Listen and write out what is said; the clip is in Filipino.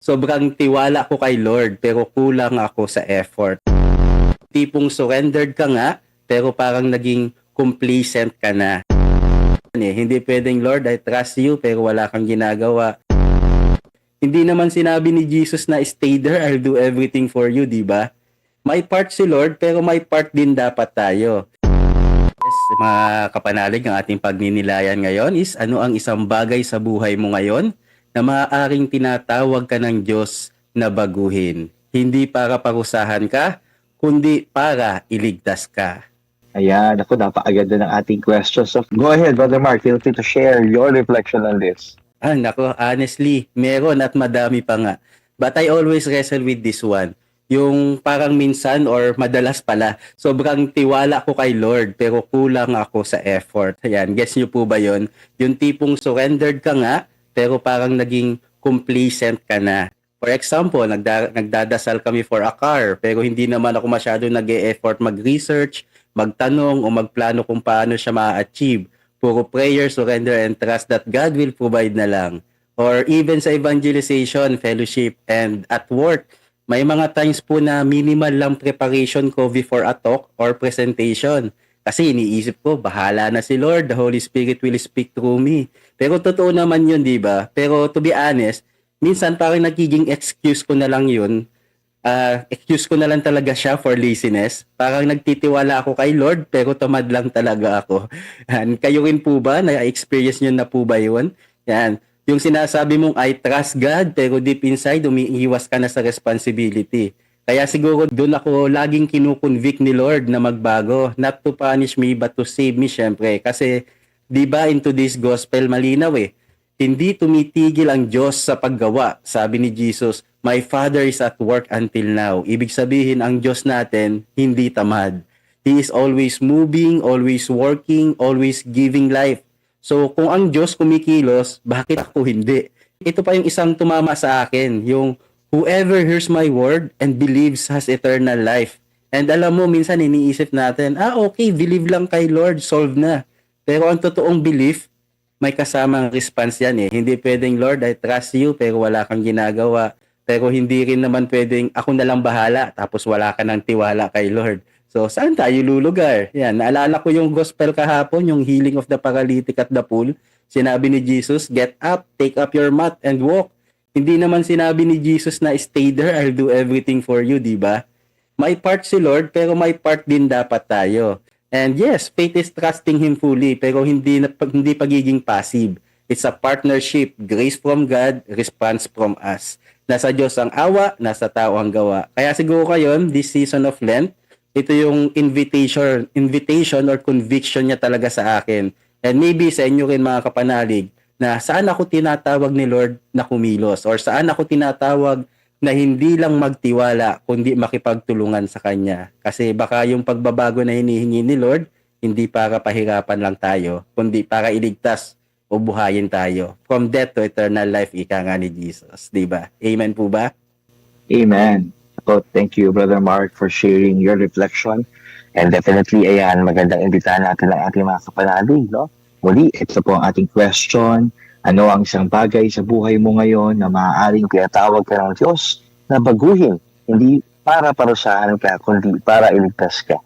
Sobrang tiwala ko kay Lord pero kulang ako sa effort. Tipong surrendered ka nga pero parang naging complacent ka na. Hindi pwedeng Lord, I trust you pero wala kang ginagawa. Hindi naman sinabi ni Jesus na stay there, I'll do everything for you, di ba? May part si Lord pero may part din dapat tayo. Yes, mga kapanalig, ang ating pagninilayan ngayon is ano ang isang bagay sa buhay mo ngayon na maaaring tinatawag ka ng Diyos na baguhin. Hindi para parusahan ka, kundi para iligtas ka. Ayan, ako, napakaganda ng ating questions. So, go ahead, Brother Mark. Feel free to share your reflection on this. Nako, honestly, meron at madami pa nga. But I always wrestle with this one. Yung parang minsan or madalas pala, sobrang tiwala ko kay Lord pero kulang ako sa effort. Ayan, guess nyo po ba yon? Yung tipong surrendered ka nga pero parang naging complacent ka na. For example, nagdadasal kami for a car pero hindi naman ako masyado nag-e-effort mag-research, magtanong o magplano kung paano siya ma-achieve. Puro prayer, surrender, and trust that God will provide na lang. Or even sa evangelization, fellowship, and at work, may mga times po na minimal lang preparation ko before a talk or presentation. Kasi iniisip ko, bahala na si Lord, the Holy Spirit will speak through me. Pero totoo naman yun, di ba? Pero to be honest, minsan parang nagiging excuse ko na lang yun. Excuse ko na lang talaga siya for laziness. Parang nagtitiwala ako kay Lord, pero tamad lang talaga ako. Yan. Kayo rin po ba? Na-experience nyo na po ba yun? Yan. Yung sinasabi mong I trust God, pero deep inside, umiiwas ka na sa responsibility. Kaya siguro doon ako laging kinukonvict ni Lord na magbago. Not to punish me, but to save me, syempre. Kasi, di ba, into this gospel, malinaw eh. Hindi tumitigil ang Diyos sa paggawa. Sabi ni Jesus, My Father is at work until now. Ibig sabihin, ang Diyos natin, hindi tamad. He is always moving, always working, always giving life. So, kung ang Diyos kumikilos, bakit ako hindi? Ito pa yung isang tumama sa akin, yung whoever hears my word and believes has eternal life. And alam mo, minsan iniisip natin, okay, believe lang kay Lord, solve na. Pero ang totoong belief, may kasamang response yan eh. Hindi pwedeng, Lord, I trust you, pero wala kang ginagawa. Pero hindi rin naman pwedeng, ako na lang bahala, tapos wala ka ng tiwala kay Lord. So, saan tayo lulugar? Yan, naalala ko yung gospel kahapon, yung healing of the paralytic at the pool. Sinabi ni Jesus, get up, take up your mat, and walk. Hindi naman sinabi ni Jesus na stay there, I'll do everything for you, di ba? May part si Lord, pero may part din dapat tayo. And yes, faith is trusting Him fully, pero hindi pagiging passive. It's a partnership, grace from God, response from us. Nasa Diyos ang awa, nasa tao ang gawa. Kaya siguro kayo, this season of Lent, ito yung invitation or conviction niya talaga sa akin. And maybe sa inyo rin mga kapanalig, na saan ako tinatawag ni Lord na kumilos or saan ako tinatawag na hindi lang magtiwala kundi makipagtulungan sa Kanya. Kasi baka yung pagbabago na hinihingi ni Lord, hindi para pahirapan lang tayo, kundi para iligtas o buhayin tayo. From death to eternal life, ika nga ni Jesus. Diba? Amen po ba? Amen. So, thank you, Brother Mark, for sharing your reflection. And definitely, ayan, magandang imbitahan natin ang ating mga kapanalig, no? Muli, ito po ang ating question. Ano ang isang bagay sa buhay mo ngayon na maaaring tinatawag ka ng Diyos na baguhin? Hindi para parusahan ka, kundi para iligtas ka.